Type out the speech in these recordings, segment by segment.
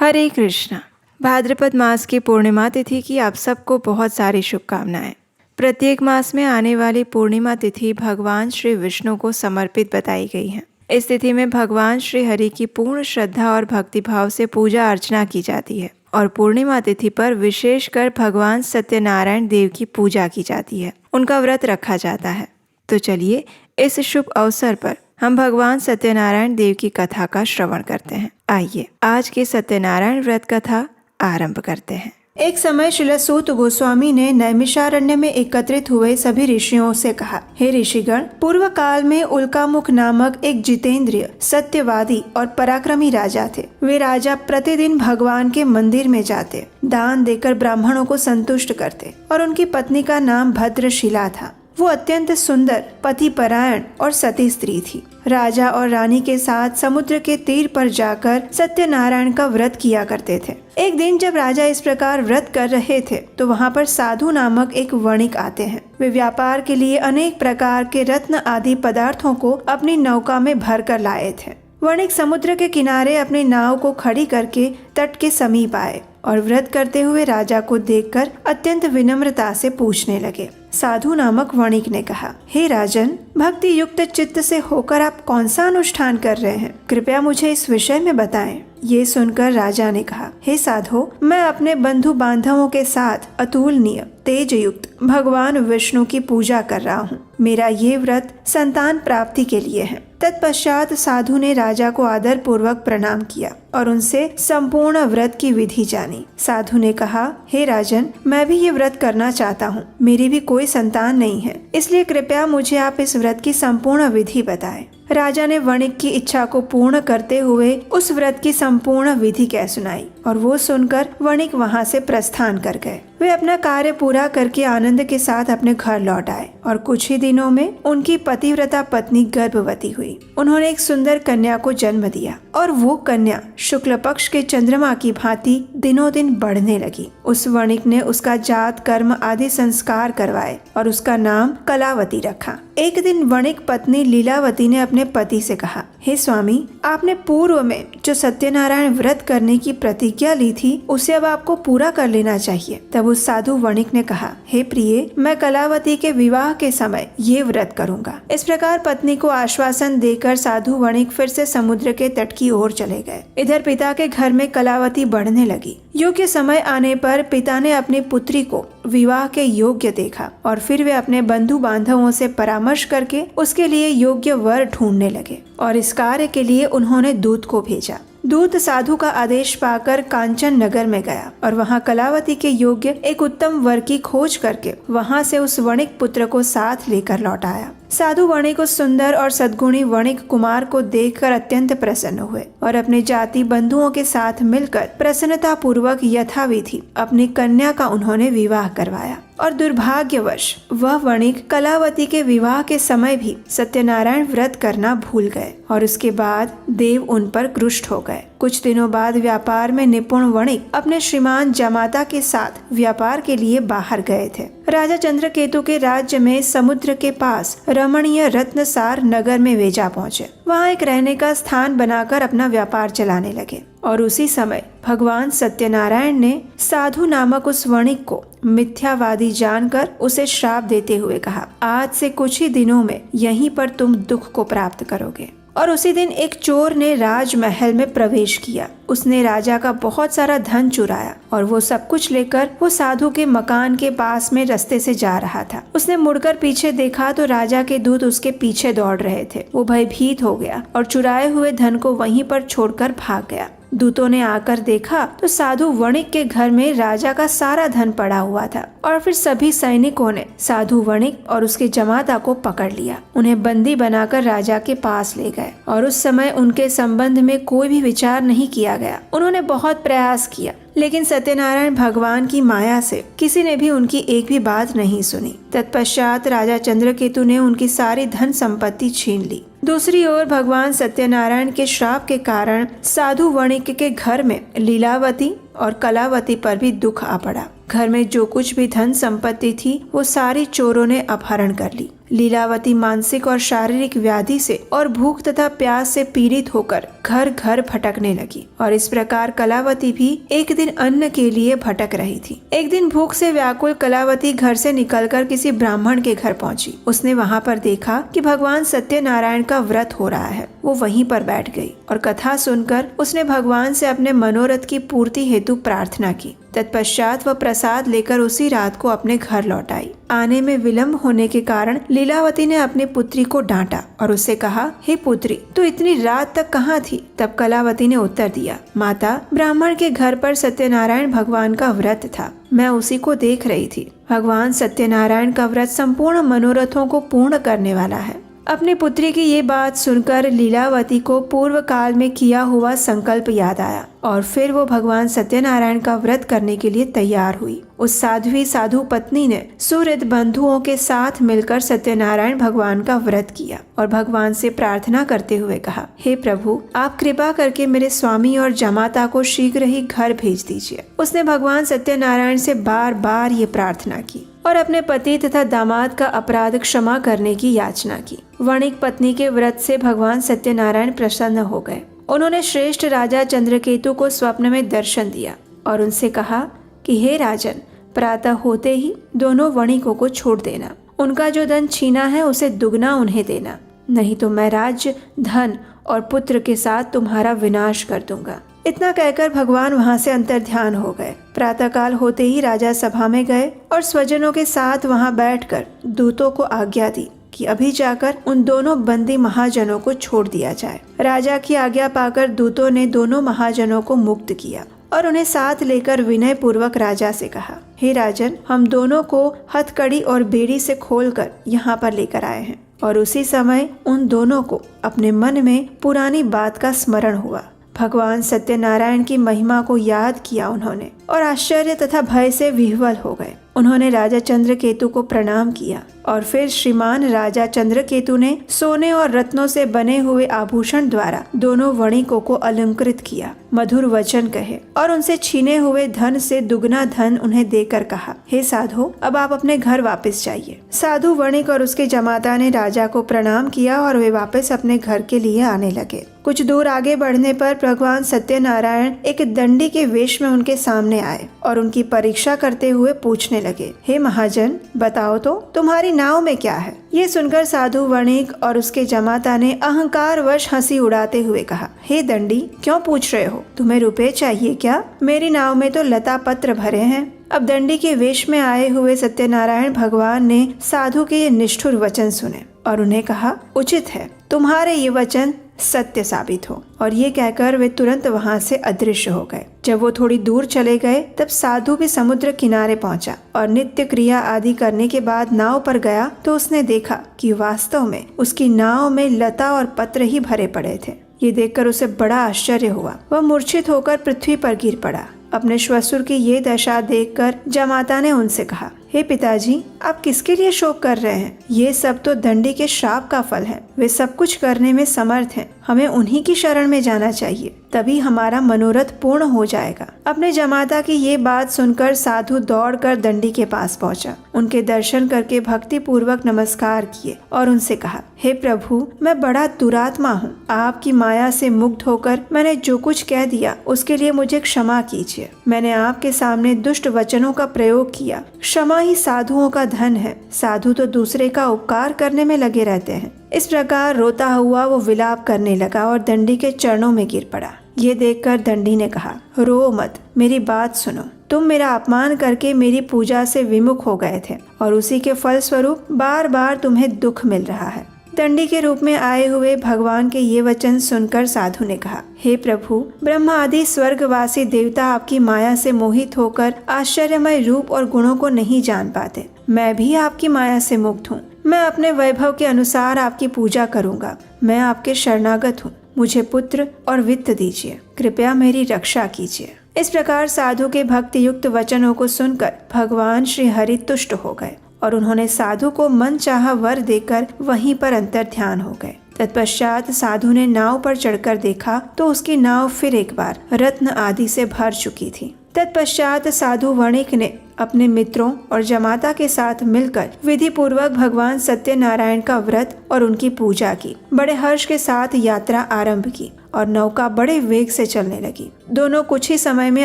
हरे कृष्णा। भाद्रपद मास की पूर्णिमा तिथि की आप सबको बहुत सारी शुभकामनाएं। प्रत्येक मास में आने वाली पूर्णिमा तिथि भगवान श्री विष्णु को समर्पित बताई गई है। इस तिथि में भगवान श्री हरि की पूर्ण श्रद्धा और भक्तिभाव से पूजा अर्चना की जाती है और पूर्णिमा तिथि पर विशेषकर भगवान सत्यनारायण देव की पूजा की जाती है, उनका व्रत रखा जाता है। तो चलिए इस शुभ अवसर पर हम भगवान सत्यनारायण देव की कथा का श्रवण करते हैं। आइए आज की सत्यनारायण व्रत कथा आरंभ करते हैं। एक समय श्रील सूत गोस्वामी ने नैमिषारण्य में एकत्रित हुए सभी ऋषियों से कहा, हे ऋषिगण, पूर्व काल में उल्कामुख नामक एक जितेंद्रिय, सत्यवादी और पराक्रमी राजा थे। वे राजा प्रतिदिन भगवान के मंदिर में जाते, दान देकर ब्राह्मणों को संतुष्ट करते और उनकी पत्नी का नाम भद्रशिला था। वो अत्यंत सुंदर, पतिपरायण और सती स्त्री थी। राजा और रानी के साथ समुद्र के तीर पर जाकर सत्यनारायण का व्रत किया करते थे। एक दिन जब राजा इस प्रकार व्रत कर रहे थे तो वहाँ पर साधु नामक एक वणिक आते हैं। वे व्यापार के लिए अनेक प्रकार के रत्न आदि पदार्थों को अपनी नौका में भर कर लाए थे। वणिक समुद्र के किनारे अपनी नाव को खड़ी करके तट के समीप आए और व्रत करते हुए राजा को देखकर अत्यंत विनम्रता से पूछने लगे। साधु नामक वणिक ने कहा, हे राजन, भक्ति युक्त चित्त से होकर आप कौन सा अनुष्ठान कर रहे हैं? कृपया मुझे इस विषय में बताएं। ये सुनकर राजा ने कहा, हे साधो, मैं अपने बंधु बांधवों के साथ अतुलनीय तेज युक्त भगवान विष्णु की पूजा कर रहा हूँ। मेरा ये व्रत संतान प्राप्ति के लिए है। तत्पश्चात साधु ने राजा को आदर पूर्वक प्रणाम किया और उनसे संपूर्ण व्रत की विधि जानी। साधु ने कहा, हे राजन, मैं भी ये व्रत करना चाहता हूँ। मेरी भी कोई संतान नहीं है, इसलिए कृपया मुझे आप इस व्रत की संपूर्ण विधि बताएं। राजा ने वणिक की इच्छा को पूर्ण करते हुए उस व्रत की संपूर्ण विधि कह सुनाई और वो सुनकर वणिक वहाँ से प्रस्थान कर गए। वे अपना कार्य पूरा करके आनंद के साथ अपने घर लौट आए और कुछ ही दिनों में उनकी पतिव्रता पत्नी गर्भवती हुई। उन्होंने एक सुंदर कन्या को जन्म दिया और वो कन्या शुक्ल पक्ष के चंद्रमा की भांति दिनों दिन बढ़ने लगी। उस वणिक ने उसका जात कर्म आदि संस्कार करवाए और उसका नाम कलावती रखा। एक दिन वणिक पत्नी लीलावती ने अपने पति से कहा, हे स्वामी, आपने पूर्व में जो सत्यनारायण व्रत करने की प्रतिज्ञा ली थी उसे अब आपको पूरा कर लेना चाहिए। तब उस साधु वणिक ने कहा, हे प्रिय, मैं कलावती के विवाह के समय ये व्रत करूंगा। इस प्रकार पत्नी को आश्वासन देकर साधु वणिक फिर से समुद्र के तट की ओर चले गए। इधर पिता के घर में कलावती बढ़ने लगी। योग्य समय आने पर पिता ने अपनी पुत्री को विवाह के योग्य देखा और फिर वे अपने बंधु बांधवों से परामर्श करके उसके लिए योग्य वर ढूंढने लगे और इस कार्य के लिए उन्होंने दूत को भेजा। दूत साधु का आदेश पाकर कांचन नगर में गया और वहां कलावती के योग्य एक उत्तम वर की खोज करके वहां से उस वणिक पुत्र को साथ लेकर लौट आया। साधु वणिक उस सुंदर और सद्गुणी वणिक कुमार को देखकर अत्यंत प्रसन्न हुए और अपने जाति बंधुओं के साथ मिलकर प्रसन्नता पूर्वक यथाविधि अपनी कन्या का उन्होंने विवाह करवाया। और दुर्भाग्यवश वह वणिक कलावती के विवाह के समय भी सत्यनारायण व्रत करना भूल गए और उसके बाद देव उन पर क्रुष्ट हो गए। कुछ दिनों बाद व्यापार में निपुण वणिक अपने श्रीमान जमाता के साथ व्यापार के लिए बाहर गए थे। राजा चंद्रकेतु के राज्य में समुद्र के पास रमणीय रत्नसार नगर में वे जा पहुँचे। वहाँ एक रहने का स्थान बनाकर अपना व्यापार चलाने लगे और उसी समय भगवान सत्यनारायण ने साधु नामक उस वणिक को मिथ्यावादी जानकर उसे श्राप देते हुए कहा, आज से कुछ ही दिनों में यहीं पर तुम दुख को प्राप्त करोगे। और उसी दिन एक चोर ने राजमहल में प्रवेश किया। उसने राजा का बहुत सारा धन चुराया और वो सब कुछ लेकर वो साधु के मकान के पास में रास्ते से जा रहा था। उसने मुड़कर पीछे देखा तो राजा के दूत उसके पीछे दौड़ रहे थे। वो भयभीत हो गया और चुराए हुए धन को वहीं पर छोड़कर भाग गया। दूतों ने आकर देखा तो साधु वणिक के घर में राजा का सारा धन पड़ा हुआ था और फिर सभी सैनिकों ने साधु वणिक और उसके जमाता को पकड़ लिया। उन्हें बंदी बनाकर राजा के पास ले गए और उस समय उनके संबंध में कोई भी विचार नहीं किया गया। उन्होंने बहुत प्रयास किया लेकिन सत्यनारायण भगवान की माया से किसी ने भी उनकी एक भी बात नहीं सुनी। तत्पश्चात राजा चंद्रकेतु ने उनकी सारी धन संपत्ति छीन ली। दूसरी ओर भगवान सत्यनारायण के श्राप के कारण साधु वणिक के घर में लीलावती और कलावती पर भी दुख आ पड़ा। घर में जो कुछ भी धन संपत्ति थी वो सारी चोरों ने अपहरण कर ली। लीलावती मानसिक और शारीरिक व्याधि से और भूख तथा प्यास से पीड़ित होकर घर घर भटकने लगी और इस प्रकार कलावती भी एक दिन अन्न के लिए भटक रही थी। एक दिन भूख से व्याकुल कलावती घर से निकलकर किसी ब्राह्मण के घर पहुंची। उसने वहां पर देखा कि भगवान सत्यनारायण का व्रत हो रहा है। वो वहीं पर बैठ गई और कथा सुनकर उसने भगवान से अपने मनोरथ की पूर्ति हेतु प्रार्थना की। तत्पश्चात वह प्रसाद लेकर उसी रात को अपने घर लौट आई। आने में विलंब होने के कारण लीलावती ने अपनी पुत्री को डांटा और उससे कहा, हे पुत्री, तू इतनी रात तक कहाँ थी? तब कलावती ने उत्तर दिया, माता, ब्राह्मण के घर पर सत्यनारायण भगवान का व्रत था, मैं उसी को देख रही थी। भगवान सत्यनारायण का व्रत संपूर्ण मनोरथों को पूर्ण करने वाला है। अपनी पुत्री की ये बात सुनकर लीलावती को पूर्व काल में किया हुआ संकल्प याद आया और फिर वो भगवान सत्यनारायण का व्रत करने के लिए तैयार हुई। उस साधु पत्नी ने सुहृद बंधुओं के साथ मिलकर सत्यनारायण भगवान का व्रत किया और भगवान से प्रार्थना करते हुए कहा, हे प्रभु, आप कृपा करके मेरे स्वामी और जमाता को शीघ्र ही घर भेज दीजिए। उसने भगवान सत्यनारायण से बार बार ये प्रार्थना की और अपने पति तथा दामाद का अपराध क्षमा करने की याचना की। वणिक पत्नी के व्रत से भगवान सत्यनारायण प्रसन्न हो गए। उन्होंने श्रेष्ठ राजा चंद्रकेतु को स्वप्न में दर्शन दिया और उनसे कहा कि हे राजन, प्रातः होते ही दोनों वणिकों को छोड़ देना। उनका जो धन छीना है उसे दुगना उन्हें देना, नहीं तो मैं राज्य, धन और पुत्र के साथ तुम्हारा विनाश कर दूंगा। इतना कहकर भगवान वहां से अंतर्ध्यान हो गए। प्रातःकाल होते ही राजा सभा में गए और स्वजनों के साथ वहां बैठकर दूतों को आज्ञा दी कि अभी जाकर उन दोनों बंदी महाजनों को छोड़ दिया जाए। राजा की आज्ञा पाकर दूतों ने दोनों महाजनों को मुक्त किया और उन्हें साथ लेकर विनय पूर्वक राजा से कहा, हे राजन, हम दोनों को हथकड़ी और बेड़ी से खोलकर यहाँ पर लेकर आए हैं। और उसी समय उन दोनों को अपने मन में पुरानी बात का स्मरण हुआ। भगवान सत्यनारायण की महिमा को याद किया उन्होंने और आश्चर्य तथा भय से विह्वल हो गए। उन्होंने राजा चंद्रकेतु को प्रणाम किया और फिर श्रीमान राजा चंद्रकेतु ने सोने और रत्नों से बने हुए आभूषण द्वारा दोनों वणिकों को अलंकृत किया, मधुर वचन कहे और उनसे छीने हुए धन से दुगना धन उन्हें देकर कहा, हे साधु, अब आप अपने घर वापस जाइए। साधु वणिक और उसके जमाता ने राजा को प्रणाम किया और वे वापस अपने घर के लिए आने लगे। कुछ दूर आगे बढ़ने पर भगवान सत्यनारायण एक दंडी के वेश में उनके सामने आए और उनकी परीक्षा करते हुए पूछने लगे, हे महाजन, बताओ तो तुम्हारी नाव में क्या है? ये सुनकर साधु वणिक और उसके जमाता ने अहंकारवश हंसी उड़ाते हुए कहा, हे दंडी, क्यों पूछ रहे हो? तुम्हें रुपए चाहिए क्या? मेरी नाव में तो लता पत्र भरे हैं। अब दंडी के वेश में आए हुए सत्यनारायण भगवान ने साधु के ये निष्ठुर वचन सुने और उन्हें कहा, उचित है, तुम्हारे ये वचन सत्य साबित हो। और ये कहकर वे तुरंत वहां से अदृश्य हो गए। जब वो थोड़ी दूर चले गए तब साधु भी समुद्र किनारे पहुंचा और नित्य क्रिया आदि करने के बाद नाव पर गया तो उसने देखा कि वास्तव में उसकी नाव में लता और पत्र ही भरे पड़े थे। ये देखकर उसे बड़ा आश्चर्य हुआ। वह मूर्छित होकर पृथ्वी पर गिर पड़ा। अपने श्वशुर की ये दशा देखकर जमाता ने उनसे कहा, हे पिताजी, आप किसके लिए शोक कर रहे हैं? ये सब तो दंडी के श्राप का फल है। वे सब कुछ करने में समर्थ हैं। हमें उन्हीं की शरण में जाना चाहिए, तभी हमारा मनोरथ पूर्ण हो जाएगा। अपने जमाता की ये बात सुनकर साधु दौड़कर दंडी के पास पहुंचा। उनके दर्शन करके भक्ति पूर्वक नमस्कार किए और उनसे कहा, हे प्रभु, मैं बड़ा दुरात्मा हूँ। आपकी माया से मुग्ध होकर मैंने जो कुछ कह दिया उसके लिए मुझे क्षमा कीजिए। मैंने आपके सामने दुष्ट वचनों का प्रयोग किया। क्षमा ही साधुओं का धन है। साधु तो दूसरे का उपकार करने में लगे रहते हैं। इस प्रकार रोता हुआ वो विलाप करने लगा और दंडी के चरणों में गिर पड़ा। ये देखकर दंडी ने कहा, रो मत, मेरी बात सुनो। तुम मेरा अपमान करके मेरी पूजा से विमुख हो गए थे और उसी के फल स्वरूप बार बार तुम्हें दुख मिल रहा है। दंडी के रूप में आए हुए भगवान के ये वचन सुनकर साधु ने कहा, हे प्रभु, ब्रह्मा आदि स्वर्गवासी देवता आपकी माया से मोहित होकर आश्चर्यमय रूप और गुणों को नहीं जान पाते। मैं भी आपकी माया से मुक्त हूँ। मैं अपने वैभव के अनुसार आपकी पूजा करूँगा। मैं आपके शरणागत हूँ। मुझे पुत्र और वित्त दीजिए। कृपया मेरी रक्षा कीजिए। इस प्रकार साधु के भक्ति युक्त वचनों को सुनकर भगवान श्री हरि तुष्ट हो गए और उन्होंने साधु को मन चाहा वर देकर वहीं पर अंतर्ध्यान हो गए। तत्पश्चात साधु ने नाव पर चढ़कर देखा तो उसकी नाव फिर एक बार रत्न आदि से भर चुकी थी। तत्पश्चात साधु वणिक ने अपने मित्रों और जमाता के साथ मिलकर विधि पूर्वक भगवान सत्यनारायण का व्रत और उनकी पूजा की। बड़े हर्ष के साथ यात्रा आरंभ की और नौका बड़े वेग से चलने लगी। दोनों कुछ ही समय में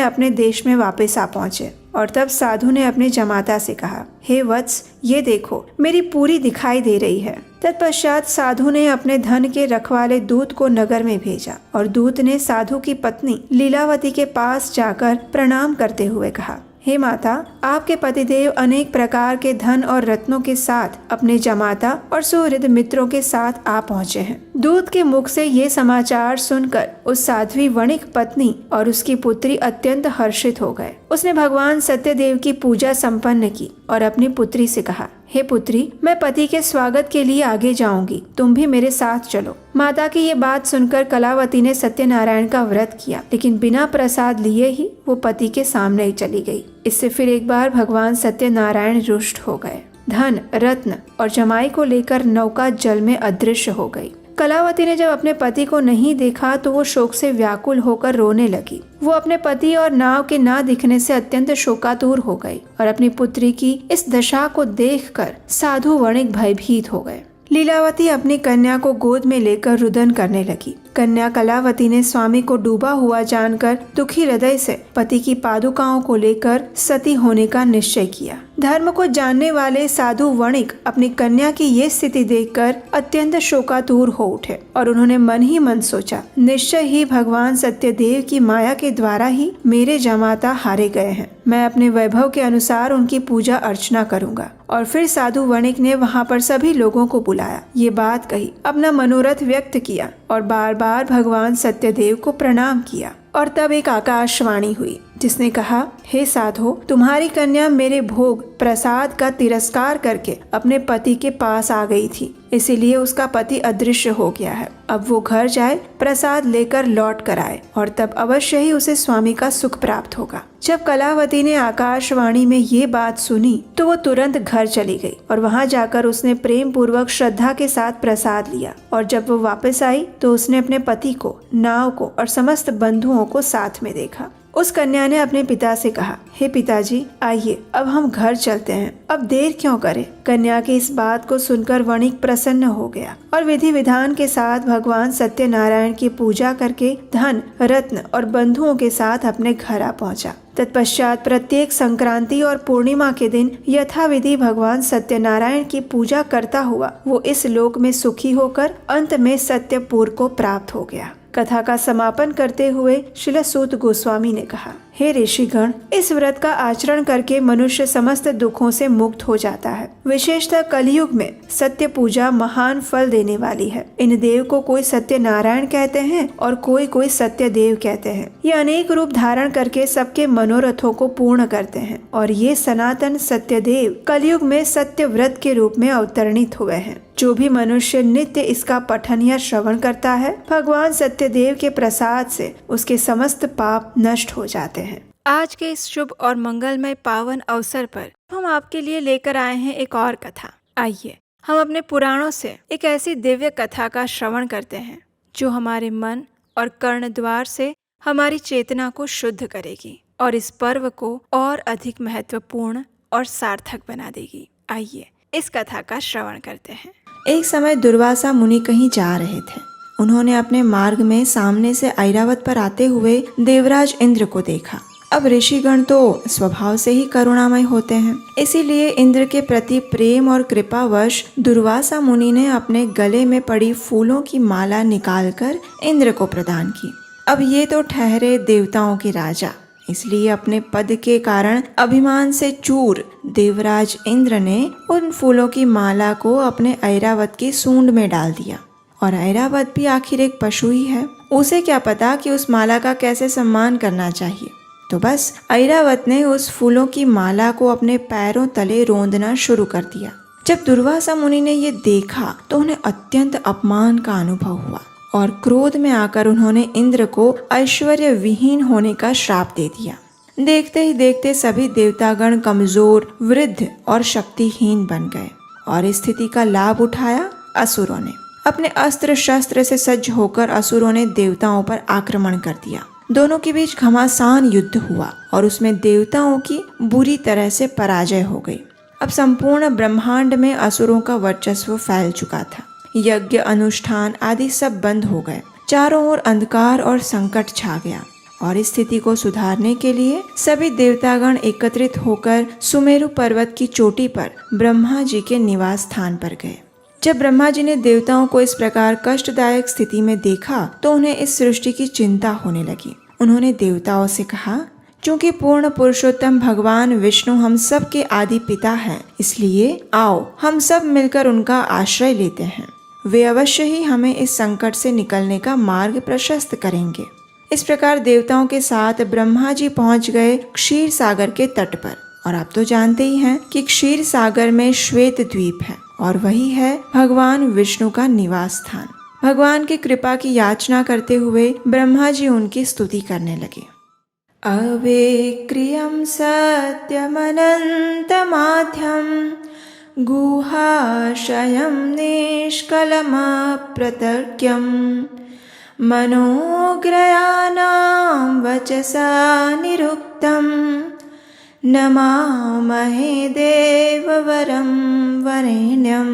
अपने देश में वापस आ पहुंचे और तब साधु ने अपने जमाता से कहा, हे वत्स, ये देखो मेरी पूरी दिखाई दे रही है। तत्पश्चात साधु ने अपने धन के रखवाले दूत को नगर में भेजा और दूत ने साधु की पत्नी लीलावती के पास जाकर प्रणाम करते हुए कहा, हे माता, आपके पतिदेव अनेक प्रकार के धन और रत्नों के साथ अपने जमाता और सुहृद मित्रों के साथ आ पहुँचे हैं। दूत के मुख से ये समाचार सुनकर उस साध्वी वणिक पत्नी और उसकी पुत्री अत्यंत हर्षित हो गए। उसने भगवान सत्यदेव की पूजा संपन्न की और अपनी पुत्री से कहा, हे पुत्री, मैं पति के स्वागत के लिए आगे जाऊंगी, तुम भी मेरे साथ चलो। माता की ये बात सुनकर कलावती ने सत्यनारायण का व्रत किया, लेकिन बिना प्रसाद लिए ही वो पति के सामने ही चली गई। इससे फिर एक बार भगवान सत्यनारायण रुष्ट हो गए। धन, रत्न और जमाई को लेकर नौका जल में अदृश्य हो गई। कलावती ने जब अपने पति को नहीं देखा तो वो शोक से व्याकुल होकर रोने लगी। वो अपने पति और नाव के ना दिखने से अत्यंत शोकातुर हो गई और अपनी पुत्री की इस दशा को देखकर साधु वणिक भयभीत हो गए। लीलावती अपनी कन्या को गोद में लेकर रुदन करने लगी। कन्या कलावती ने स्वामी को डूबा हुआ जानकर दुखी हृदय से पति की पादुकाओं को लेकर सती होने का निश्चय किया। धर्म को जानने वाले साधु वणिक अपनी कन्या की ये स्थिति देखकर अत्यंत शोकातुर हो उठे और उन्होंने मन ही मन सोचा, निश्चय ही भगवान सत्यदेव की माया के द्वारा ही मेरे जमाता हारे गए हैं। मैं अपने वैभव के अनुसार उनकी पूजा अर्चना करूंगा। और फिर साधु वणिक ने वहाँ पर सभी लोगों को बुलाया, ये बात कही, अपना मनोरथ व्यक्त किया और बार बार भगवान सत्यदेव को प्रणाम किया। और तब एक आकाशवाणी हुई जिसने कहा, हे साधो, तुम्हारी कन्या मेरे भोग प्रसाद का तिरस्कार करके अपने पति के पास आ गई थी, इसीलिए उसका पति अदृश्य हो गया है। अब वो घर जाए, प्रसाद लेकर लौट कर आए और तब अवश्य ही उसे स्वामी का सुख प्राप्त होगा। जब कलावती ने आकाशवाणी में ये बात सुनी तो वो तुरंत घर चली गई और वहाँ जाकर उसने प्रेम पूर्वक श्रद्धा के साथ प्रसाद लिया। और जब वो वापस आई तो उसने अपने पति को, नाव को और समस्त बंधुओं को साथ में देखा। उस कन्या ने अपने पिता से कहा, हे पिताजी, आइए अब हम घर चलते हैं, अब देर क्यों करें। कन्या की इस बात को सुनकर वणिक प्रसन्न हो गया और विधि विधान के साथ भगवान सत्यनारायण की पूजा करके धन, रत्न और बंधुओं के साथ अपने घर आ पहुंचा। तत्पश्चात प्रत्येक संक्रांति और पूर्णिमा के दिन यथाविधि भगवान सत्यनारायण की पूजा करता हुआ वो इस लोक में सुखी होकर अंत में सत्यपुर को प्राप्त हो गया। कथा का समापन करते हुए श्रील सूत गोस्वामी ने कहा, हे ऋषिगण, इस व्रत का आचरण करके मनुष्य समस्त दुखों से मुक्त हो जाता है। विशेषतः कलयुग में सत्य पूजा महान फल देने वाली है। इन देव को कोई सत्यनारायण कहते हैं और कोई सत्य देव कहते हैं। ये अनेक रूप धारण करके सबके मनोरथों को पूर्ण करते हैं और ये सनातन सत्य देव कलयुग में सत्य व्रत के रूप में अवतरणित हुए हैं। जो भी मनुष्य नित्य इसका पठन या श्रवण करता है, भगवान सत्यदेव के प्रसाद से उसके समस्त पाप नष्ट हो जाते हैं। आज के इस शुभ और मंगलमय पावन अवसर पर हम आपके लिए लेकर आए हैं एक और कथा। आइए हम अपने पुराणों से एक ऐसी दिव्य कथा का श्रवण करते हैं जो हमारे मन और कर्ण द्वार से हमारी चेतना को शुद्ध करेगी और इस पर्व को और अधिक महत्वपूर्ण और सार्थक बना देगी। आइए इस कथा का श्रवण करते हैं। एक समय दुर्वासा मुनि कहीं जा रहे थे। उन्होंने अपने मार्ग में सामने से ऐरावत पर आते हुए देवराज इंद्र को देखा। अब ऋषिगण तो स्वभाव से ही करुणामय होते हैं, इसीलिए इंद्र के प्रति प्रेम और कृपावश दुर्वासा मुनि ने अपने गले में पड़ी फूलों की माला निकालकर इंद्र को प्रदान की। अब ये तो ठहरे देवताओं के राजा, इसलिए अपने पद के कारण अभिमान से चूर देवराज इंद्र ने उन फूलों की माला को अपने ऐरावत की सूंड में डाल दिया। और ऐरावत भी आखिर एक पशु ही है, उसे क्या पता कि उस माला का कैसे सम्मान करना चाहिए। तो बस ऐरावत ने उस फूलों की माला को अपने पैरों तले रोंदना शुरू कर दिया। जब दुर्वासा मुनि ने ये देखा तो उन्हें अत्यंत अपमान का अनुभव हुआ और क्रोध में आकर उन्होंने इंद्र को ऐश्वर्य विहीन होने का श्राप दे दिया। देखते ही देखते सभी देवतागण कमजोर, वृद्ध और शक्तिहीन बन गए और इस स्थिति का लाभ उठाया असुरों ने। अपने अस्त्र शस्त्र से सज्ज होकर असुरों ने देवताओं पर आक्रमण कर दिया। दोनों के बीच घमासान युद्ध हुआ और उसमें देवताओं की बुरी तरह से पराजय हो गई। अब संपूर्ण ब्रह्मांड में असुरों का वर्चस्व फैल चुका था। यज्ञ, अनुष्ठान आदि सब बंद हो गए। चारों ओर अंधकार और संकट छा गया और इस स्थिति को सुधारने के लिए सभी देवतागण एकत्रित होकर सुमेरु पर्वत की चोटी पर ब्रह्मा जी के निवास स्थान पर गए। जब ब्रह्मा जी ने देवताओं को इस प्रकार कष्टदायक स्थिति में देखा तो उन्हें इस सृष्टि की चिंता होने लगी। उन्होंने देवताओं से कहा, चूंकि पूर्ण पुरुषोत्तम भगवान विष्णु हम सब के आदि पिता हैं, इसलिए आओ हम सब मिलकर उनका आश्रय लेते हैं। वे अवश्य ही हमें इस संकट से निकलने का मार्ग प्रशस्त करेंगे। इस प्रकार देवताओं के साथ ब्रह्मा जी पहुंच गए क्षीर सागर के तट पर। और आप तो जानते ही हैं कि क्षीर सागर में श्वेत द्वीप है और वही है भगवान विष्णु का निवास स्थान। भगवान की कृपा की याचना करते हुए ब्रह्मा जी उनकी स्तुति करने लगे। अवेक्रियं सत्यमनन्तमाध्यं गुहाशयं निष्कलमप्रतर्क्यं मनोग्रयाणां वचसा निरुक्तं नमामहे देववरं वरेण्यं।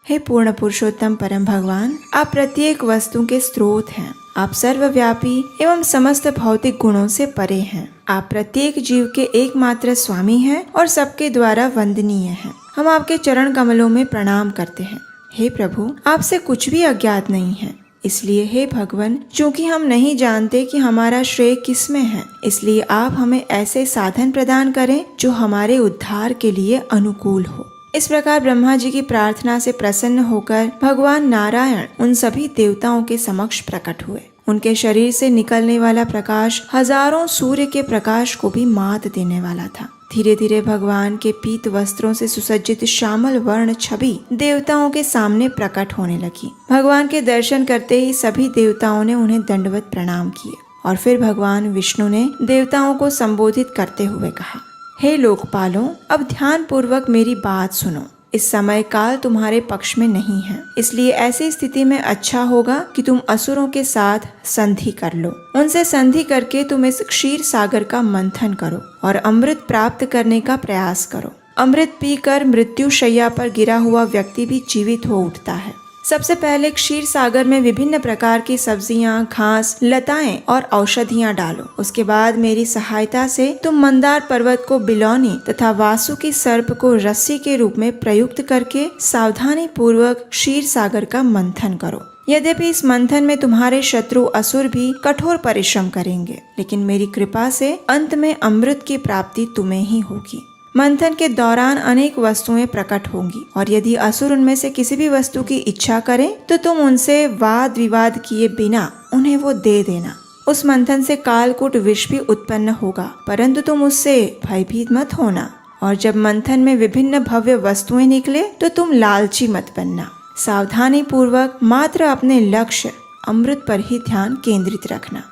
हे पूर्ण पुरुषोत्तम परम भगवान, आप प्रत्येक वस्तु के स्रोत हैं। आप सर्वव्यापी एवं समस्त भौतिक गुणों से परे हैं। आप प्रत्येक जीव के एकमात्र स्वामी हैं और सबके द्वारा वंदनीय हैं। हम आपके चरण कमलों में प्रणाम करते हैं। हे प्रभु, आपसे कुछ भी अज्ञात नहीं है। इसलिए हे भगवान, चूंकि हम नहीं जानते कि हमारा श्रेय किसमें है, इसलिए आप हमें ऐसे साधन प्रदान करें जो हमारे उद्धार के लिए अनुकूल हो। इस प्रकार ब्रह्मा जी की प्रार्थना से प्रसन्न होकर भगवान नारायण उन सभी देवताओं के समक्ष प्रकट हुए। उनके शरीर से निकलने वाला प्रकाश हजारों सूर्य के प्रकाश को भी मात देने वाला था। धीरे धीरे भगवान के पीत वस्त्रों से सुसज्जित श्यामल वर्ण छवि देवताओं के सामने प्रकट होने लगी। भगवान के दर्शन करते ही सभी देवताओं ने उन्हें दंडवत प्रणाम किए और फिर भगवान विष्णु ने देवताओं को संबोधित करते हुए कहा, हे लोकपालों, अब ध्यान पूर्वक मेरी बात सुनो। इस समय काल तुम्हारे पक्ष में नहीं है, इसलिए ऐसी स्थिति में अच्छा होगा कि तुम असुरों के साथ संधि कर लो। उनसे संधि करके तुम इस क्षीर सागर का मंथन करो और अमृत प्राप्त करने का प्रयास करो। अमृत पीकर मृत्यु शैया पर गिरा हुआ व्यक्ति भी जीवित हो उठता है। सबसे पहले क्षीर सागर में विभिन्न प्रकार की सब्जियां, घास, लताएं और औषधियां डालो। उसके बाद मेरी सहायता से तुम मंदार पर्वत को बिलौनी तथा वासुकी सर्प को रस्सी के रूप में प्रयुक्त करके सावधानी पूर्वक क्षीर सागर का मंथन करो। यद्यपि इस मंथन में तुम्हारे शत्रु असुर भी कठोर परिश्रम करेंगे, लेकिन मेरी कृपा से अंत में अमृत की प्राप्ति तुम्हें ही होगी। मंथन के दौरान अनेक वस्तुएं प्रकट होंगी और यदि असुर उनमें से किसी भी वस्तु की इच्छा करें तो तुम उनसे वाद विवाद किए बिना उन्हें वो दे देना। उस मंथन से कालकूट विष भी उत्पन्न होगा, परंतु तुम उससे भयभीत मत होना। और जब मंथन में विभिन्न भव्य वस्तुएं निकले तो तुम लालची मत बनना। सावधानी पूर्वक मात्र अपने लक्ष्य अमृत पर ही ध्यान केंद्रित रखना।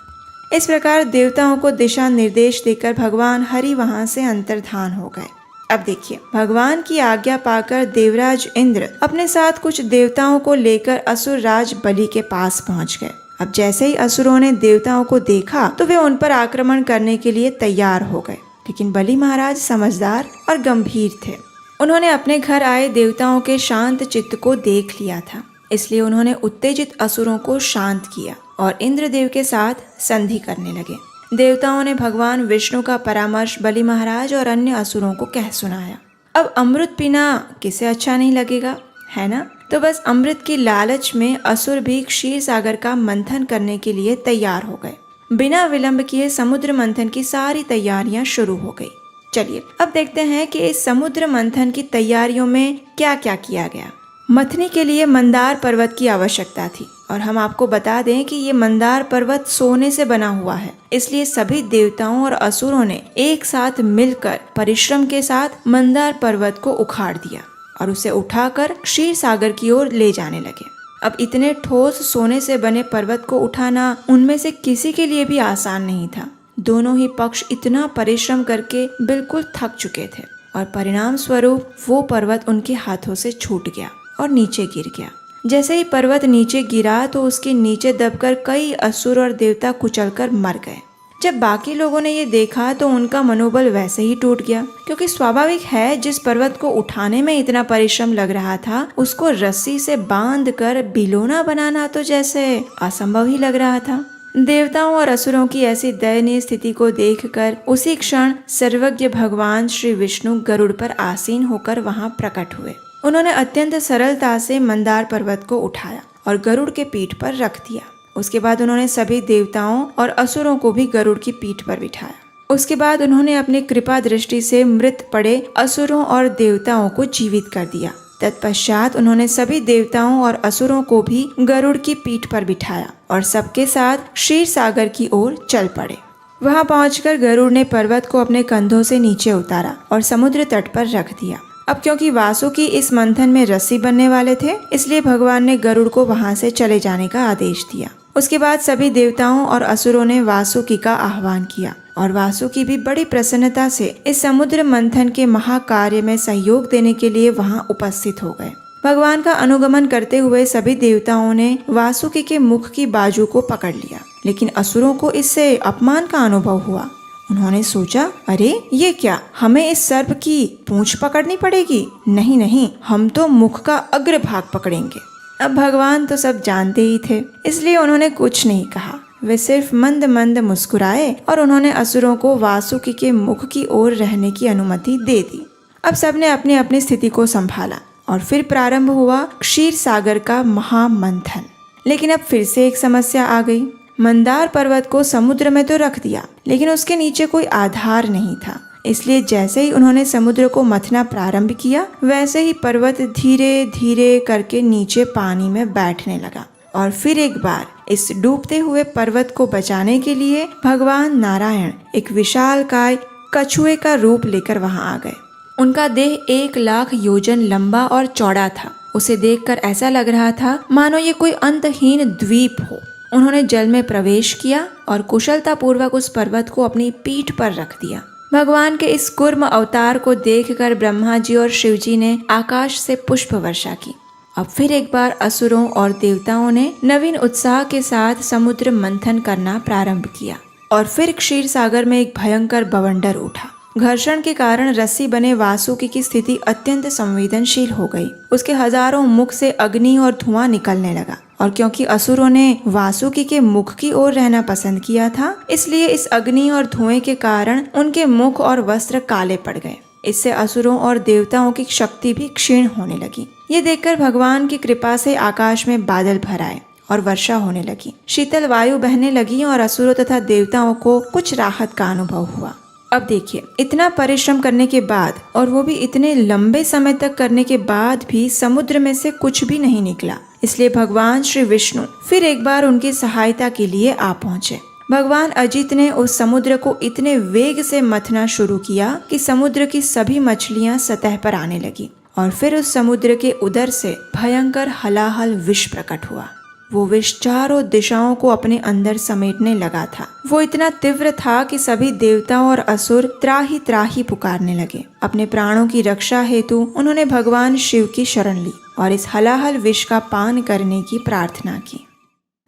इस प्रकार देवताओं को दिशा निर्देश देकर भगवान हरि वहां से अंतर्धान हो गए। अब देखिए, भगवान की आज्ञा पाकर देवराज इंद्र अपने साथ कुछ देवताओं को लेकर असुर राज बलि के पास पहुंच गए। अब जैसे ही असुरों ने देवताओं को देखा तो वे उन पर आक्रमण करने के लिए तैयार हो गए, लेकिन बलि महाराज समझदार और गंभीर थे। उन्होंने अपने घर आए देवताओं के शांत चित्त को देख लिया था, इसलिए उन्होंने उत्तेजित असुरों को शांत किया और इंद्रदेव के साथ संधि करने लगे। देवताओं ने भगवान विष्णु का परामर्श बलि महाराज और अन्य असुरों को कह सुनाया। अब अमृत पीना किसे अच्छा नहीं लगेगा, है ना? तो बस अमृत की लालच में असुर भी क्षीर सागर का मंथन करने के लिए तैयार हो गए। बिना विलंब किए समुद्र मंथन की सारी तैयारियां शुरू हो गई। चलिए अब देखते हैं कि इस समुद्र मंथन की तैयारियों में क्या क्या किया गया। मथनी के लिए मंदार पर्वत की आवश्यकता थी और हम आपको बता दें कि ये मंदार पर्वत सोने से बना हुआ है, इसलिए सभी देवताओं और असुरों ने एक साथ मिलकर परिश्रम के साथ मंदार पर्वत को उखाड़ दिया और उसे उठाकर क्षीर सागर की ओर ले जाने लगे। अब इतने ठोस सोने से बने पर्वत को उठाना उनमें से किसी के लिए भी आसान नहीं था। दोनों ही पक्ष इतना परिश्रम करके बिल्कुल थक चुके थे और परिणाम स्वरूप वो पर्वत उनके हाथों से छूट गया और नीचे गिर गया। जैसे ही पर्वत नीचे गिरा तो उसके नीचे दबकर कई असुर और देवता कुचलकर मर गए। जब बाकी लोगों ने ये देखा तो उनका मनोबल वैसे ही टूट गया, क्योंकि स्वाभाविक है जिस पर्वत को उठाने में इतना परिश्रम लग रहा था उसको रस्सी से बांध कर बिलोना बनाना तो जैसे असंभव ही लग रहा था। देवताओं और असुरों की ऐसी दयनीय स्थिति को देखकर उसी क्षण सर्वज्ञ भगवान श्री विष्णु गरुड़ पर आसीन होकर वहां प्रकट हुए। उन्होंने अत्यंत सरलता से मंदार पर्वत को उठाया और गरुड़ के पीठ पर रख दिया। उसके बाद उन्होंने सभी देवताओं और असुरों को भी गरुड़ की पीठ पर बिठाया। उसके बाद उन्होंने अपनी कृपा दृष्टि से मृत पड़े असुरों और देवताओं को जीवित कर दिया। तत्पश्चात उन्होंने सभी देवताओं और असुरों को भी गरुड़ की पीठ पर बिठाया और सबके साथ क्षीर सागर की ओर चल पड़े। वहां पहुंचकर गरुड़ ने पर्वत को अपने कंधों से नीचे उतारा और समुद्र तट पर रख दिया। अब क्योंकि वासुकी इस मंथन में रस्सी बनने वाले थे, इसलिए भगवान ने गरुड़ को वहां से चले जाने का आदेश दिया। उसके बाद सभी देवताओं और असुरों ने वासुकी का आह्वान किया और वासुकी भी बड़ी प्रसन्नता से इस समुद्र मंथन के महाकार्य में सहयोग देने के लिए वहां उपस्थित हो गए। भगवान का अनुगमन करते हुए सभी देवताओं ने वासुकी के मुख की बाजू को पकड़ लिया, लेकिन असुरों को इससे अपमान का अनुभव हुआ। उन्होंने सोचा, अरे ये क्या, हमें इस सर्प की पूंछ पकड़नी पड़ेगी? नहीं नहीं, हम तो मुख का अग्र भाग पकड़ेंगे। अब भगवान तो सब जानते ही थे, इसलिए उन्होंने कुछ नहीं कहा। वे सिर्फ मंद मंद मुस्कुराए और उन्होंने असुरों को वासुकी के मुख की ओर रहने की अनुमति दे दी। अब सबने अपनी अपनी स्थिति को संभाला और फिर प्रारंभ हुआ क्षीर सागर का महामंथन। लेकिन अब फिर से एक समस्या आ गई। मंदार पर्वत को समुद्र में तो रख दिया, लेकिन उसके नीचे कोई आधार नहीं था। इसलिए जैसे ही उन्होंने समुद्र को मथना प्रारंभ किया, वैसे ही पर्वत धीरे धीरे करके नीचे पानी में बैठने लगा। और फिर एक बार इस डूबते हुए पर्वत को बचाने के लिए भगवान नारायण एक विशालकाय कछुए का रूप लेकर वहां आ गए। उनका देह 1,00,000 योजन लंबा और चौड़ा था। उसे देखकर ऐसा लग रहा था मानो ये कोई अंतहीन द्वीप हो। उन्होंने जल में प्रवेश किया और कुशलता पूर्वक उस पर्वत को अपनी पीठ पर रख दिया। भगवान के इस कूर्म अवतार को देखकर ब्रह्मा जी और शिव जी ने आकाश से पुष्प वर्षा की। अब फिर एक बार असुरों और देवताओं ने नवीन उत्साह के साथ समुद्र मंथन करना प्रारंभ किया और फिर क्षीर सागर में एक भयंकर बवंडर उठा। घर्षण के कारण रस्सी बने वासुकी की स्थिति अत्यंत संवेदनशील हो गई। उसके हजारों मुख से अग्नि और धुआं निकलने लगा और क्योंकि असुरों ने वासुकी के मुख की ओर रहना पसंद किया था, इसलिए इस अग्नि और धुएं के कारण उनके मुख और वस्त्र काले पड़ गए। इससे असुरों और देवताओं की शक्ति भी क्षीण होने लगी। ये देखकर भगवान की कृपा से आकाश में बादल भर आए और वर्षा होने लगी। शीतल वायु बहने लगी और असुरों तथा देवताओं को कुछ राहत का अनुभव हुआ। अब देखिए, इतना परिश्रम करने के बाद और वो भी इतने लंबे समय तक करने के बाद भी समुद्र में से कुछ भी नहीं निकला। इसलिए भगवान श्री विष्णु फिर एक बार उनकी सहायता के लिए आ पहुँचे। भगवान अजित ने उस समुद्र को इतने वेग से मथना शुरू किया कि समुद्र की सभी मछलियां सतह पर आने लगी और फिर उस समुद्र के उदर से भयंकर हलाहल विष प्रकट हुआ। वो विष चारों दिशाओं को अपने अंदर समेटने लगा था। वो इतना तीव्र था कि सभी देवताओं और असुर त्राही त्राही पुकारने लगे। अपने प्राणों की रक्षा हेतु उन्होंने भगवान शिव की शरण ली और इस हलाहल विष का पान करने की प्रार्थना की।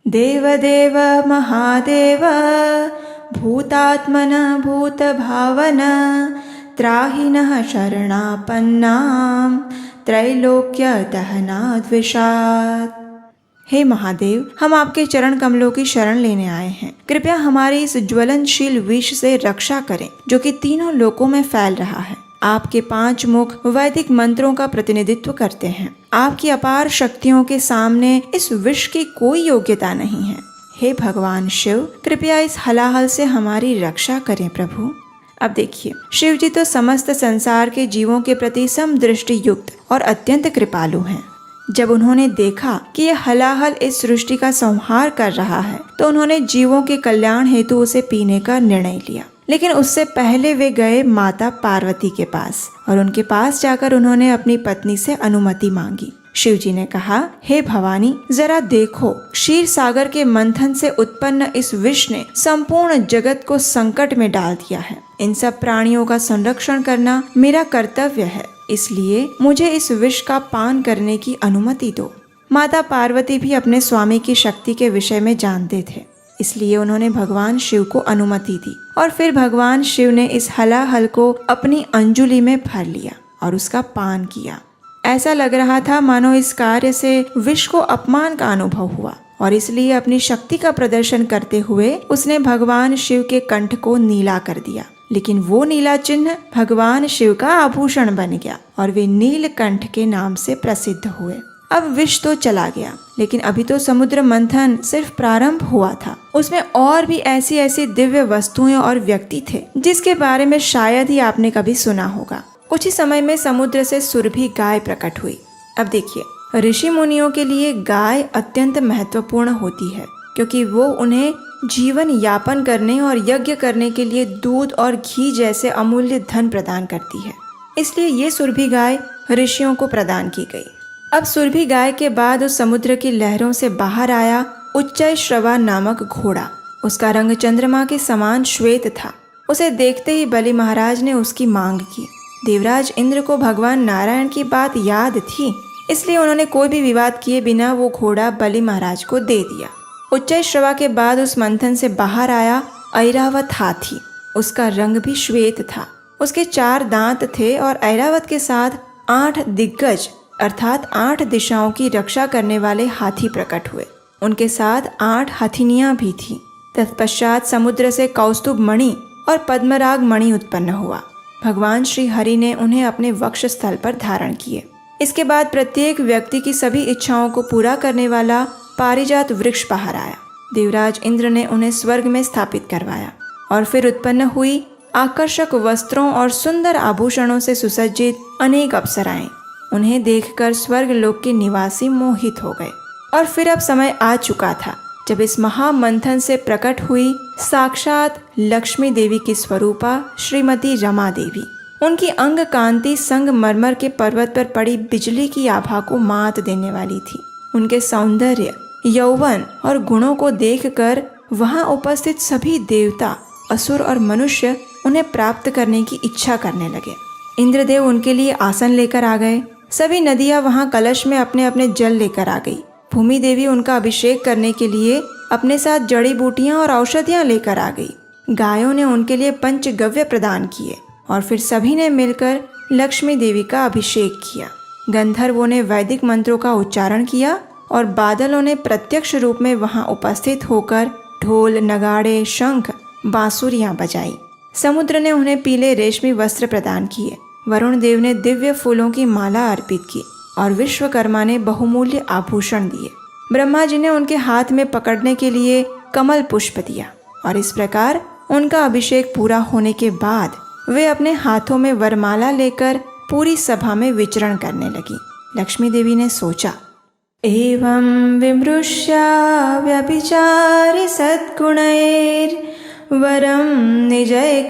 देवदेव महादेव भूतात्मन भूत भावन त्राहिनः शरणापन्नां त्रैलोक्य दहनाद्विषात्। हे महादेव, हम आपके चरण कमलों की शरण लेने आए हैं। कृपया हमारी इस ज्वलनशील विष से रक्षा करें जो कि तीनों लोकों में फैल रहा है। आपके 5 मुख वैदिक मंत्रों का प्रतिनिधित्व करते हैं। आपकी अपार शक्तियों के सामने इस विष की कोई योग्यता नहीं है। हे भगवान शिव, कृपया इस हलाहल से हमारी रक्षा करें प्रभु। अब देखिए, शिव जी तो समस्त संसार के जीवों के प्रति समदृष्टि युक्त और अत्यंत कृपालु हैं। जब उन्होंने देखा कि यह हलाहल इस सृष्टि का संहार कर रहा है, तो उन्होंने जीवों के कल्याण हेतु उसे पीने का निर्णय लिया। लेकिन उससे पहले वे गए माता पार्वती के पास और उनके पास जाकर उन्होंने अपनी पत्नी से अनुमति मांगी। शिव जी ने कहा, हे भवानी, जरा देखो, क्षीर सागर के मंथन से उत्पन्न इस विष ने संपूर्ण जगत को संकट में डाल दिया है। इन सब प्राणियों का संरक्षण करना मेरा कर्तव्य है, इसलिए मुझे इस विष का पान करने की अनुमति दो। माता पार्वती भी अपने स्वामी की शक्ति के विषय में जानते थे, इसलिए उन्होंने भगवान शिव को अनुमति दी और फिर भगवान शिव ने इस हलाहल को अपनी अंजुलि में भर लिया और उसका पान किया। ऐसा लग रहा था मानो इस कार्य से विष को अपमान का अनुभव हुआ और इसलिए अपनी शक्ति का प्रदर्शन करते हुए उसने भगवान शिव के कंठ को नीला कर दिया। लेकिन वो नीला चिन्ह भगवान शिव का आभूषण बन गया और वे नीलकंठ के नाम से प्रसिद्ध हुए। अब विष तो चला गया, लेकिन अभी तो समुद्र मंथन सिर्फ प्रारंभ हुआ था। उसमें और भी ऐसी ऐसी दिव्य वस्तुएं और व्यक्ति थे जिसके बारे में शायद ही आपने कभी सुना होगा। कुछ ही समय में समुद्र से सुरभि गाय प्रकट हुई। अब देखिए, ऋषि मुनियों के लिए गाय अत्यंत महत्वपूर्ण होती है, क्योंकि वो उन्हें जीवन यापन करने और यज्ञ करने के लिए दूध और घी जैसे अमूल्य धन प्रदान करती है। इसलिए ये सुरभि गाय ऋषियों को प्रदान की गई। अब सुरभि गाय के बाद उस समुद्र की लहरों से बाहर आया उच्चैश्रवा नामक घोड़ा। उसका रंग चंद्रमा के समान श्वेत था। उसे देखते ही बलि महाराज ने उसकी मांग की। देवराज इंद्र को भगवान नारायण की बात याद थी, इसलिए उन्होंने कोई भी विवाद किए बिना वो घोड़ा बलि महाराज को दे दिया। उच्चैश्रवा के बाद उस मंथन से बाहर आया ऐरावत हाथी। उसका रंग भी श्वेत था। उसके 4 दांत थे और ऐरावत के साथ 8 दिग्गज अर्थात 8 दिशाओं की रक्षा करने वाले हाथी प्रकट हुए। उनके साथ 8 हथिनियां भी थीं। तत्पश्चात समुद्र से कौस्तुभ मणि और पद्मराग मणि उत्पन्न हुआ। भगवान श्री हरि ने उन्हें अपने वक्ष स्थल पर धारण किए। इसके बाद प्रत्येक व्यक्ति की सभी इच्छाओं को पूरा करने वाला पारिजात वृक्ष बाहर आया। देवराज इंद्र ने उन्हें स्वर्ग में स्थापित करवाया और फिर उत्पन्न हुई आकर्षक वस्त्रों और सुंदर आभूषणों से सुसज्जित अनेक अप्सराएं। उन्हें देखकर स्वर्ग लोक के निवासी मोहित हो गए। और फिर अब समय आ चुका था जब इस महामंथन से प्रकट हुई साक्षात लक्ष्मी देवी की स्वरूपा श्रीमती रमा देवी। उनकी अंग कांति संगमरमर के पर्वत पर पड़ी बिजली की आभा को मात देने वाली थी। उनके सौंदर्य, यौवन और गुणों को देखकर वहां उपस्थित सभी देवता, असुर और मनुष्य उन्हें प्राप्त करने की इच्छा करने लगे। इंद्रदेव उनके लिए आसन लेकर आ गए। सभी नदियां वहां कलश में अपने अपने जल लेकर आ गई। भूमि देवी उनका अभिषेक करने के लिए अपने साथ जड़ी बूटियां और औषधियां लेकर आ गई। गायों ने उनके लिए पंचगव्य प्रदान किए और फिर सभी ने मिलकर लक्ष्मी देवी का अभिषेक किया। गंधर्वों ने वैदिक मंत्रों का उच्चारण किया और बादलों ने प्रत्यक्ष रूप में वहां उपस्थित होकर ढोल, नगाड़े, शंख, बांसुरियां बजाई। समुद्र ने उन्हें पीले रेशमी वस्त्र प्रदान किए। वरुण देव ने दिव्य फूलों की माला अर्पित की और विश्वकर्मा ने बहुमूल्य आभूषण दिए। ब्रह्मा जी ने उनके हाथ में पकड़ने के लिए कमल पुष्प दिया और इस प्रकार उनका अभिषेक पूरा होने के बाद वे अपने हाथों में वरमाला लेकर पूरी सभा में विचरण करने लगी। लक्ष्मी देवी ने सोचा, एवं विमृश्या व्यभिचारि सद्गुणैर्वरं निजैकाश्रयतया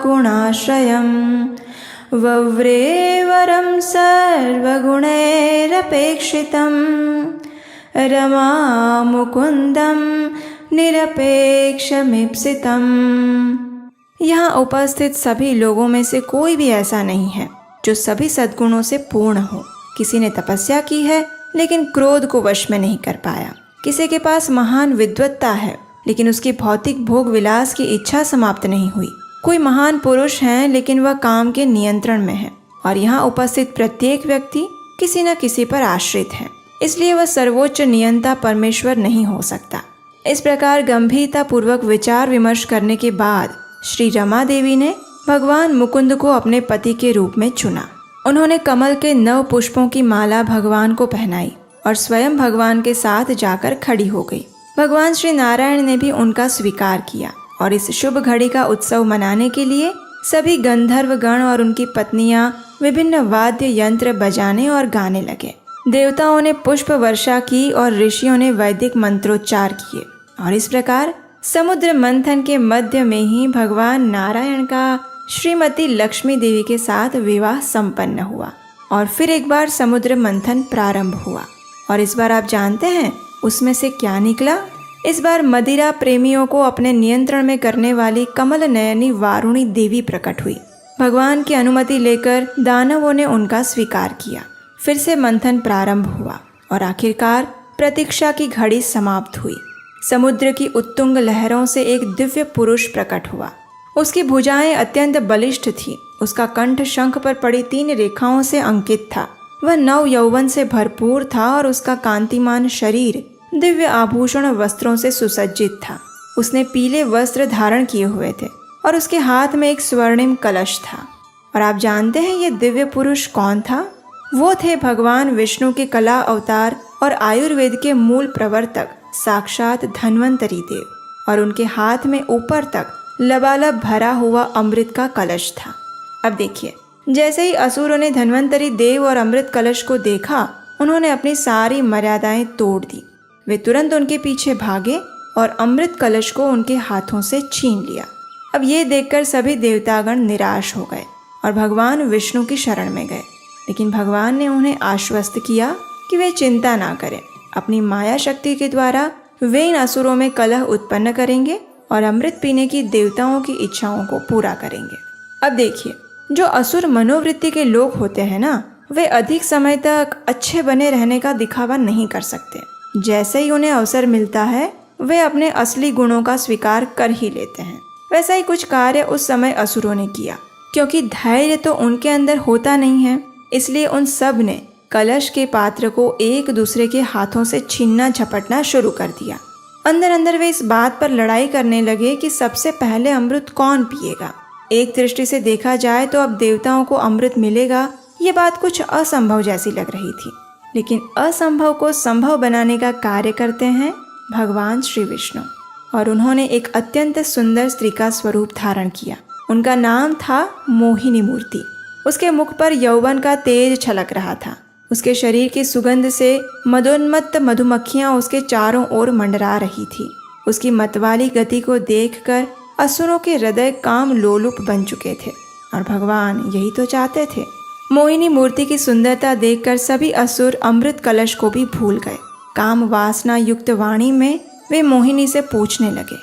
गुणाश्रयं वव्रे वरं सर्वगुणैरपेक्षितं रमा मुकुन्दं निरपेक्षमीप्सितम्। यहाँ उपस्थित सभी लोगों में से कोई भी ऐसा नहीं है जो सभी सद्गुणों से पूर्ण हो। किसी ने तपस्या की है लेकिन क्रोध को वश में नहीं कर पाया। किसी के पास महान विद्वत्ता है लेकिन उसकी भौतिक भोग विलास की इच्छा समाप्त नहीं हुई। कोई महान पुरुष है लेकिन वह काम के नियंत्रण में है। और यहाँ उपस्थित प्रत्येक व्यक्ति किसी न किसी पर आश्रित है, इसलिए वह सर्वोच्च नियंता परमेश्वर नहीं हो सकता। इस प्रकार गंभीरता पूर्वक विचार विमर्श करने के बाद श्री रमा देवी ने भगवान मुकुंद को अपने पति के रूप में चुना। उन्होंने कमल के 9 पुष्पों की माला भगवान को पहनाई और स्वयं भगवान के साथ जाकर खड़ी हो गई। भगवान श्री नारायण ने भी उनका स्वीकार किया और इस शुभ घड़ी का उत्सव मनाने के लिए सभी गंधर्व गण और उनकी पत्नियां विभिन्न वाद्य यंत्र बजाने और गाने लगे। देवताओं ने पुष्प वर्षा की और ऋषियों ने वैदिक मंत्रोच्चार किए और इस प्रकार समुद्र मंथन के मध्य में ही भगवान नारायण का श्रीमती लक्ष्मी देवी के साथ विवाह संपन्न हुआ। और फिर एक बार समुद्र मंथन प्रारंभ हुआ और इस बार आप जानते हैं उसमें से क्या निकला। इस बार मदिरा प्रेमियों को अपने नियंत्रण में करने वाली कमल नयनी वारुणी देवी प्रकट हुई। भगवान की अनुमति लेकर दानवों ने उनका स्वीकार किया। फिर से मंथन प्रारंभ हुआ और आखिरकार प्रतीक्षा की घड़ी समाप्त हुई। समुद्र की उत्तुंग लहरों से एक दिव्य पुरुष प्रकट हुआ। उसकी भुजाएं अत्यंत बलिष्ठ थीं। उसका कंठ शंख पर पड़ी 3 रेखाओं से अंकित था। वह नव यौवन से भरपूर था और उसका कांतिमान शरीर दिव्य आभूषण वस्त्रों से सुसज्जित था। उसने पीले वस्त्र धारण किए हुए थे और उसके हाथ में एक स्वर्णिम कलश था। और आप जानते हैं ये दिव्य पुरुष कौन था? वो थे भगवान विष्णु के कला अवतार और आयुर्वेद के मूल प्रवर्तक साक्षात धन्वंतरी देव। और उनके हाथ में ऊपर तक लबालब भरा हुआ अमृत का कलश था। अब देखिए, जैसे ही असुरों ने धन्वंतरी देव और अमृत कलश को देखा, उन्होंने अपनी सारी मर्यादाएं तोड़ दी। वे तुरंत उनके पीछे भागे और अमृत कलश को उनके हाथों से छीन लिया। अब ये देखकर सभी देवतागण निराश हो गए और भगवान विष्णु की शरण में गए। लेकिन भगवान ने उन्हें आश्वस्त किया कि वे चिंता ना करें। अपनी माया शक्ति के द्वारा वे इन असुरों में कलह उत्पन्न करेंगे और अमृत पीने की देवताओं की इच्छाओं को पूरा करेंगे। अब देखिए, जो असुर मनोवृत्ति के लोग होते हैं ना, वे अधिक समय तक अच्छे बने रहने का दिखावा नहीं कर सकते। जैसे ही उन्हें अवसर मिलता है, वे अपने असली गुणों का स्वीकार कर ही लेते हैं। वैसा ही कुछ कार्य उस समय असुरों ने किया। क्योंकि धैर्य तो उनके अंदर होता नहीं है, इसलिए उन सब ने कलश के पात्र को एक दूसरे के हाथों से छीनना झपटना शुरू कर दिया। अंदर अंदर वे इस बात पर लड़ाई करने लगे कि सबसे पहले अमृत कौन पिएगा। एक दृष्टि से देखा जाए तो अब देवताओं को अमृत मिलेगा, ये बात कुछ असंभव जैसी लग रही थी। लेकिन असंभव को संभव बनाने का कार्य करते हैं भगवान श्री विष्णु। और उन्होंने एक अत्यंत सुंदर स्त्री का स्वरूप धारण किया। उनका नाम था मोहिनी मूर्ति। उसके मुख पर यौवन का तेज छलक रहा था। उसके शरीर की सुगंध से मदोन्मत्त मधुमक्खियां उसके चारों ओर मंडरा रही थी। उसकी मतवाली गति को देखकर असुरों के हृदय काम लोलुप बन चुके थे और भगवान यही तो चाहते थे। मोहिनी मूर्ति की सुंदरता देखकर सभी असुर अमृत कलश को भी भूल गए। काम वासना युक्त वाणी में वे मोहिनी से पूछने लगे,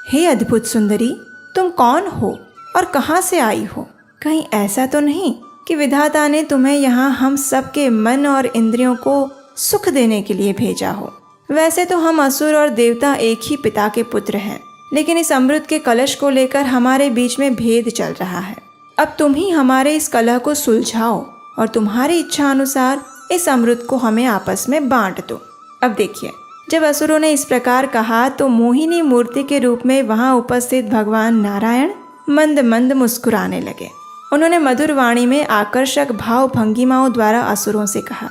हे अद्भुत सुंदरी, तुम कौन हो और कहाँ से आई हो? कहीं ऐसा तो नहीं कि विधाता ने तुम्हें यहाँ हम सबके मन और इंद्रियों को सुख देने के लिए भेजा हो? वैसे तो हम असुर और देवता एक ही पिता के पुत्र हैं, लेकिन इस अमृत के कलश को लेकर हमारे बीच में भेद चल रहा है। अब तुम ही हमारे इस कलह को सुलझाओ और तुम्हारी इच्छा अनुसार इस अमृत को हमें आपस में बांट दो। अब देखिए, जब असुरों ने इस प्रकार कहा तो मोहिनी मूर्ति के रूप में वहां उपस्थित भगवान नारायण मंद मंद मुस्कुराने लगे। उन्होंने मधुर वाणी में आकर्षक भाव भंगिमाओं द्वारा असुरों से कहा,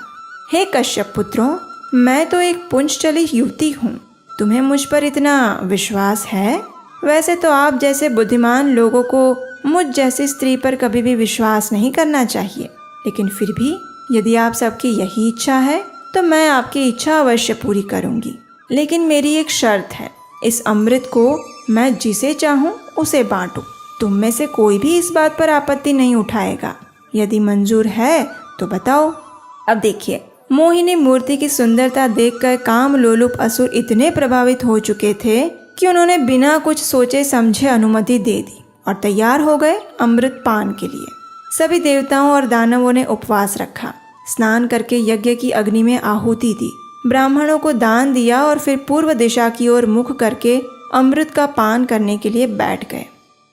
हे कश्यप पुत्रों, मैं तो एक पुंजचली युवती हूँ। तुम्हें मुझ पर इतना विश्वास है? वैसे तो आप जैसे बुद्धिमान लोगों को मुझ जैसी स्त्री पर कभी भी विश्वास नहीं करना चाहिए। लेकिन फिर भी यदि आप सबकी यही इच्छा है तो मैं आपकी इच्छा अवश्य पूरी करूँगी। लेकिन मेरी एक शर्त है, इस अमृत को मैं जिसे चाहूँ उसे बांटूँ। तुम में से कोई भी इस बात पर आपत्ति नहीं उठाएगा। यदि मंजूर है तो बताओ। अब देखिए, मोहिनी मूर्ति की सुंदरता देखकर काम लोलुप असुर इतने प्रभावित हो चुके थे कि उन्होंने बिना कुछ सोचे समझे अनुमति दे दी और तैयार हो गए अमृत पान के लिए। सभी देवताओं और दानवों ने उपवास रखा, स्नान करके यज्ञ की अग्नि में आहुति दी, ब्राह्मणों को दान दिया और फिर पूर्व दिशा की ओर मुख करके अमृत का पान करने के लिए बैठ गए।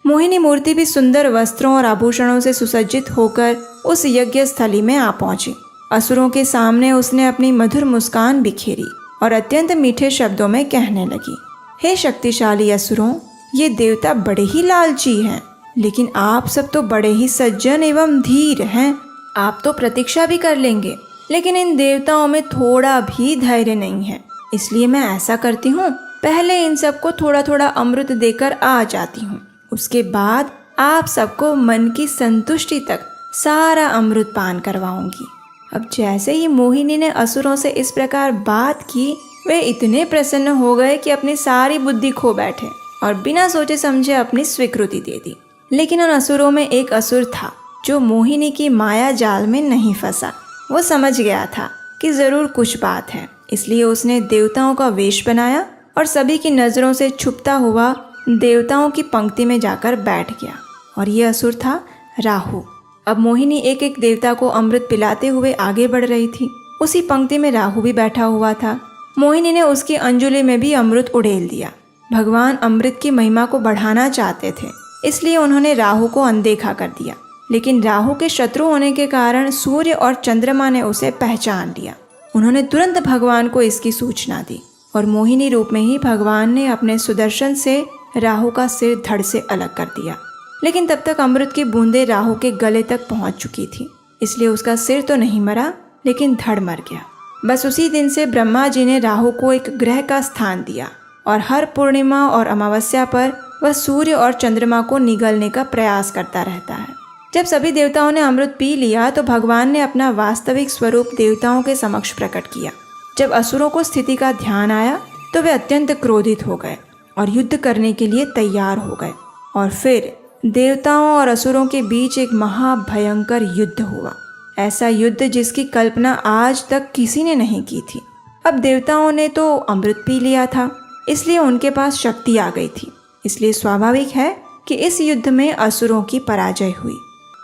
मोहिनी मूर्ति भी सुंदर वस्त्रों और आभूषणों से सुसज्जित होकर उस यज्ञ स्थली में आ पहुंची। असुरों के सामने उसने अपनी मधुर मुस्कान बिखेरी और अत्यंत मीठे शब्दों में कहने लगी, हे शक्तिशाली असुरों, ये देवता बड़े ही लालची हैं, लेकिन आप सब तो बड़े ही सज्जन एवं धीर हैं। आप तो प्रतीक्षा भी कर लेंगे, लेकिन इन देवताओं में थोड़ा भी धैर्य नहीं है। इसलिए मैं ऐसा करती हूँ, पहले इन सबको थोड़ा थोड़ा अमृत देकर आ जाती हूँ। उसके बाद आप सबको मन की संतुष्टि तक सारा अमृत पान करवाऊंगी। अब जैसे ही मोहिनी ने असुरों से इस प्रकार बात की, वे इतने प्रसन्न हो गए कि अपनी सारी बुद्धि खो बैठे और बिना सोचे समझे अपनी स्वीकृति दे दी। लेकिन उन असुरों में एक असुर था जो मोहिनी की माया जाल में नहीं फंसा। वो समझ गया था कि जरूर कुछ बात है, इसलिए उसने देवताओं का वेश बनाया और सभी की नजरों से छुपता हुआ देवताओं की पंक्ति में जाकर बैठ गया। और ये असुर था राहु। अब मोहिनी एक एक देवता को अमृत पिलाते हुए आगे बढ़ रही थी। उसी पंक्ति में राहु भी बैठा हुआ था। मोहिनी ने उसकी अंजुली में भी अमृत उड़ेल दिया। भगवान अमृत की महिमा को बढ़ाना चाहते थे, इसलिए उन्होंने राहु को अनदेखा कर दिया। लेकिन राहु के शत्रु होने के कारण सूर्य और चंद्रमा ने उसे पहचान लिया। उन्होंने तुरंत भगवान को इसकी सूचना दी और मोहिनी रूप में ही भगवान ने अपने सुदर्शन से राहु का सिर धड़ से अलग कर दिया। लेकिन तब तक अमृत की बूंदें राहु के गले तक पहुंच चुकी थी, इसलिए उसका सिर तो नहीं मरा, लेकिन धड़ मर गया। बस उसी दिन से ब्रह्मा जी ने राहु को एक ग्रह का स्थान दिया और हर पूर्णिमा और अमावस्या पर वह सूर्य और चंद्रमा को निगलने का प्रयास करता रहता है। जब सभी देवताओं ने अमृत पी लिया तो भगवान ने अपना वास्तविक स्वरूप देवताओं के समक्ष प्रकट किया। जब असुरों को स्थिति का ध्यान आया तो वे अत्यंत क्रोधित हो गए और युद्ध करने के लिए तैयार हो गए। और फिर देवताओं और असुरों के बीच एक महाभयंकर युद्ध हुआ। ऐसा युद्ध जिसकी कल्पना आज तक किसी ने नहीं की थी। अब देवताओं ने तो अमृत पी लिया था, इसलिए उनके पास शक्ति आ गई थी। इसलिए स्वाभाविक है कि इस युद्ध में असुरों की पराजय हुई।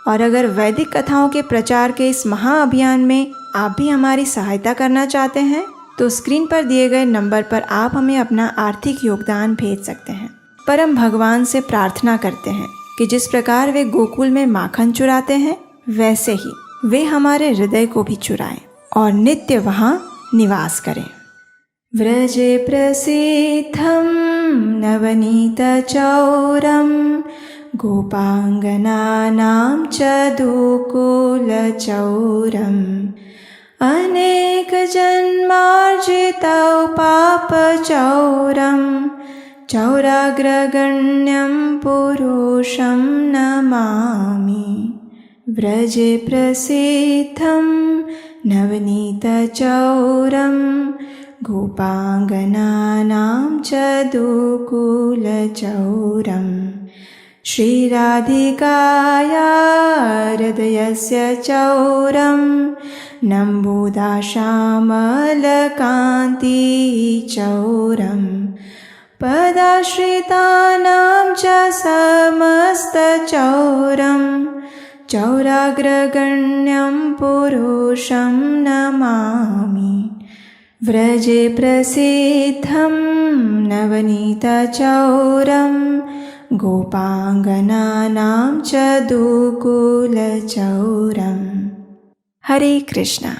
और अगर वैदिक कथाओं के प्रचार के इस महाअभियान में आप भी हमारी सहायता करना चाहते हैं तो स्क्रीन पर दिए गए नंबर पर आप हमें अपना आर्थिक योगदान भेज सकते हैं। पर हम भगवान से प्रार्थना करते हैं कि जिस प्रकार वे गोकुल में माखन चुराते हैं, वैसे ही वे हमारे हृदय को भी चुराएं और नित्य वहाँ निवास करें। व्रजे प्रसिद्धं नवनीतचौरं गोपांगनानां च दुकुलचौरम् अनेकजन्मार्जितं पापचौरं चौराग्रगण्यं पुरुषं नमामि। व्रजे प्रसिद्धं नवनीतचौरं गोपांगनानां च दुकुलचौरम् श्रीराधिकाया हृदयस्य चौरं नम्बुदाश्यामलकान्तिचौरं पदाश्रितानां च समस्तचौरं चौराग्रगण्यं पुरुषं नमामि। व्रजे प्रसिद्धं नवनीतचौरं गोपांगनानां च दुकुलचौरम्। हरे कृष्णा।